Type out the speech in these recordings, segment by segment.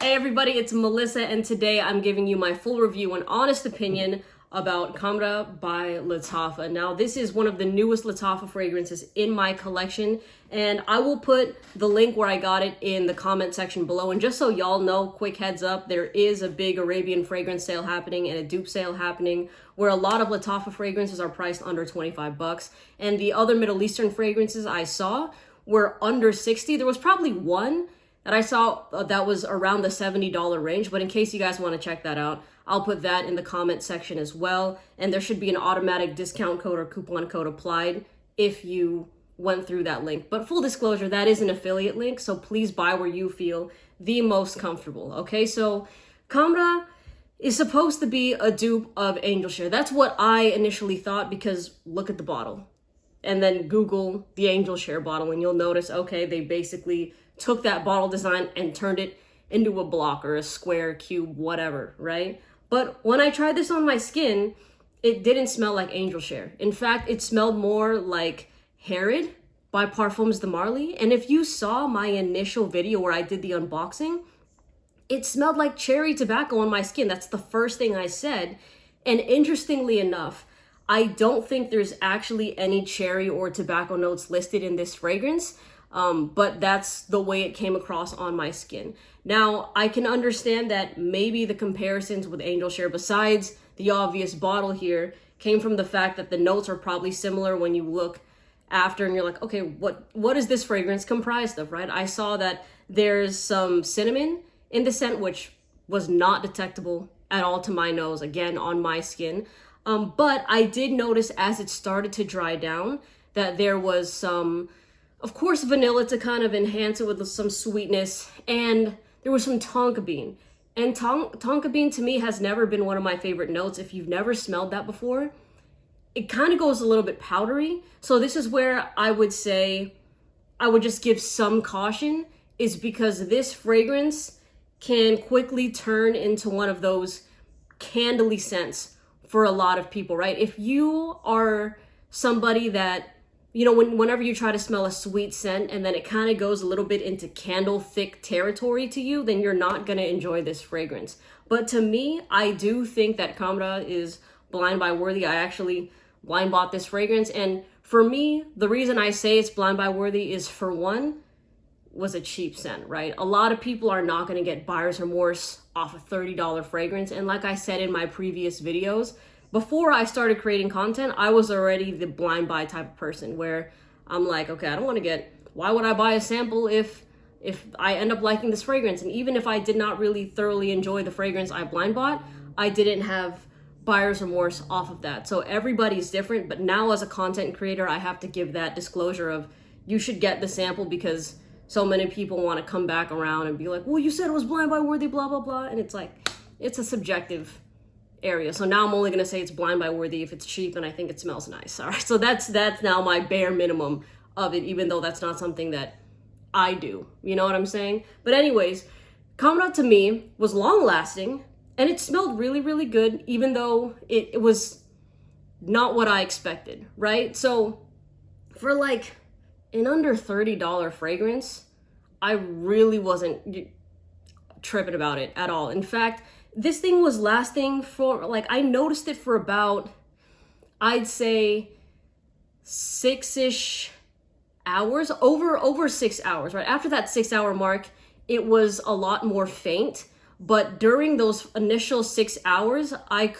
Hey everybody, it's Melissa, and today I'm giving you my full review and honest opinion about Khamrah by Lattafa. Now, this is one of the newest Lattafa fragrances in my collection, and I will put the link where I got it in the comment section below. And just so y'all know, quick heads up, there is a big Arabian fragrance sale happening and a dupe sale happening where a lot of Lattafa fragrances are priced under 25 bucks. And the other Middle Eastern fragrances I saw were under 60. There was probably one that I saw that was around the $70 range, but in case you guys want to check that out, I'll put that in the comment section as well. And there should be an automatic discount code or coupon code applied if you went through that link. But full disclosure, that is an affiliate link, so please buy where you feel the most comfortable, okay? So Khamrah is supposed to be a dupe of Angel Share. That's what I initially thought, because look at the bottle. And then Google the Angel Share bottle and you'll notice, okay, they basically took that bottle design and turned it into a block or a square, cube, whatever, right? But when I tried this on my skin, it didn't smell like Angel Share. In fact, it smelled more like Herod by Parfums de Marly. And if you saw my initial video where I did the unboxing, it smelled like cherry tobacco on my skin. That's the first thing I said. And interestingly enough, I don't think there's actually any cherry or tobacco notes listed in this fragrance. But that's the way it came across on my skin. Now, I can understand that maybe the comparisons with Angel Share, besides the obvious bottle here, came from the fact that the notes are probably similar when you look after and you're like, okay, what is this fragrance comprised of, right? I saw that there's some cinnamon in the scent, which was not detectable at all to my nose, again, on my skin. But I did notice as it started to dry down that there was some, of course, vanilla to kind of enhance it with some sweetness, and there was some tonka bean. And tonka bean to me has never been one of my favorite notes. If you've never smelled that before, it kind of goes a little bit powdery. So this is where I would say I would just give some caution, is because this fragrance can quickly turn into one of those candly scents for a lot of people, right? If you are somebody that, you know, whenever you try to smell a sweet scent and then it kind of goes a little bit into candle thick territory to you, then you're not going to enjoy this fragrance. But to me, I do think that Khamrah is blind buy worthy. I actually blind bought this fragrance. And for me, the reason I say it's blind buy worthy is, for one, was a cheap scent, right? A lot of people are not going to get buyer's remorse off a $30 fragrance. And like I said in my previous videos, before I started creating content, I was already the blind buy type of person where I'm like, okay, I don't want to get, why would I buy a sample if I end up liking this fragrance? And even if I did not really thoroughly enjoy the fragrance I blind bought, I didn't have buyer's remorse off of that. So everybody's different, but now as a content creator, I have to give that disclosure of, you should get the sample, because so many people want to come back around and be like, well, you said it was blind buy worthy, blah, blah, blah. And it's like, it's a subjective area. So now I'm only going to say it's blind buy worthy if it's cheap and I think it smells nice. All right. So that's now my bare minimum of it, even though that's not something that I do. You know what I'm saying? But anyways, Khamrah to me was long lasting and it smelled really, really good, even though it was not what I expected. Right. So for like an under $30 fragrance, I really wasn't tripping about it at all. In fact, this thing was lasting for, like, I noticed it for about, I'd say 6-ish hours, over 6 hours, right? After that 6-hour mark, it was a lot more faint. But during those initial 6 hours, I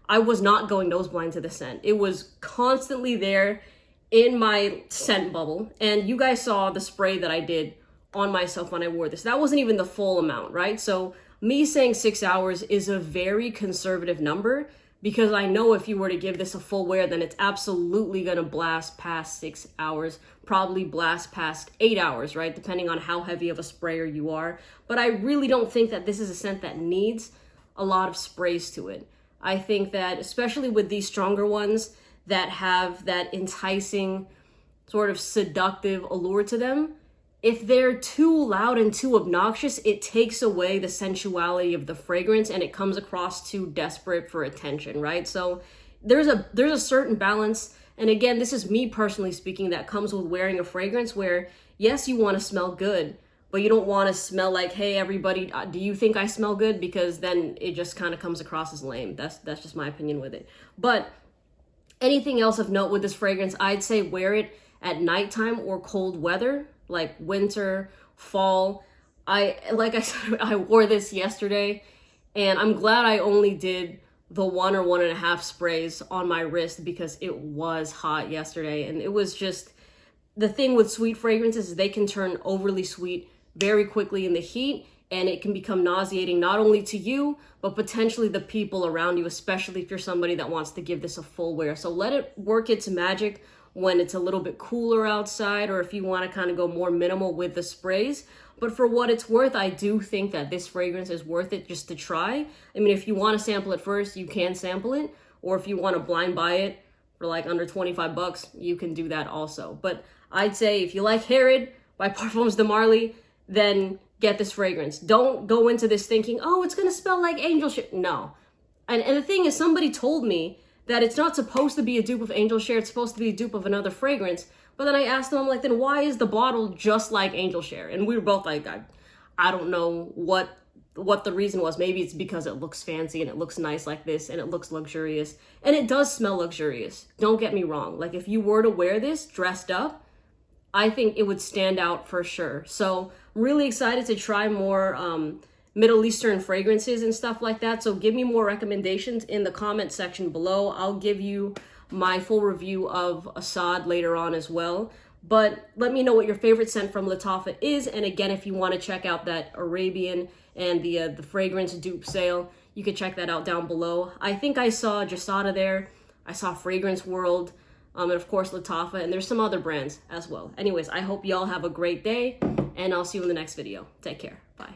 was not going nose blind to the scent. It was constantly there in my scent bubble. And you guys saw the spray that I did on myself when I wore this. That wasn't even the full amount, right? So me saying 6 hours is a very conservative number, because I know if you were to give this a full wear, then it's absolutely gonna blast past 6 hours, probably blast past 8 hours, right? Depending on how heavy of a sprayer you are. But I really don't think that this is a scent that needs a lot of sprays to it. I think that, especially with these stronger ones that have that enticing, sort of seductive allure to them, if they're too loud and too obnoxious, it takes away the sensuality of the fragrance and it comes across too desperate for attention, right? So there's a certain balance. And again, this is me personally speaking, that comes with wearing a fragrance where, yes, you want to smell good, but you don't want to smell like, hey, everybody, do you think I smell good? Because then it just kind of comes across as lame. That's just my opinion with it. But anything else of note with this fragrance, I'd say wear it at nighttime or cold weather, like winter, fall. Like I said, I wore this yesterday, and I'm glad I only did the 1 or 1.5 sprays on my wrist because it was hot yesterday. And it was just, the thing with sweet fragrances is they can turn overly sweet very quickly in the heat, and it can become nauseating not only to you, but potentially the people around you, especially if you're somebody that wants to give this a full wear. So let it work its magic when it's a little bit cooler outside, or if you want to kind of go more minimal with the sprays. But for what it's worth, I do think that this fragrance is worth it just to try. I mean, if you want to sample it first, you can sample it. Or if you want to blind buy it for like under 25 bucks, you can do that also. But I'd say if you like Herod by Parfums de Marly, then get this fragrance. Don't go into this thinking, oh, it's going to smell like angel share. No. And the thing is, somebody told me that it's not supposed to be a dupe of angel share. It's supposed to be a dupe of another fragrance. But then I asked them, I'm like, then why is the bottle just like angel share? And we were both like, I don't know what the reason was. Maybe it's because it looks fancy and it looks nice like this and it looks luxurious. And it does smell luxurious. Don't get me wrong. Like, if you were to wear this dressed up, I think it would stand out for sure. So really excited to try more Middle Eastern fragrances and stuff like that. So give me more recommendations in the comment section below. I'll give you my full review of Assad later on as well. But let me know what your favorite scent from Lattafa is. And again, if you want to check out that Arabian and the fragrance dupe sale, you can check that out down below. I think I saw Jasada there. I saw Fragrance World. And of course Lattafa, and there's some other brands as well. Anyways, I hope y'all have a great day, and I'll see you in the next video. Take care. Bye.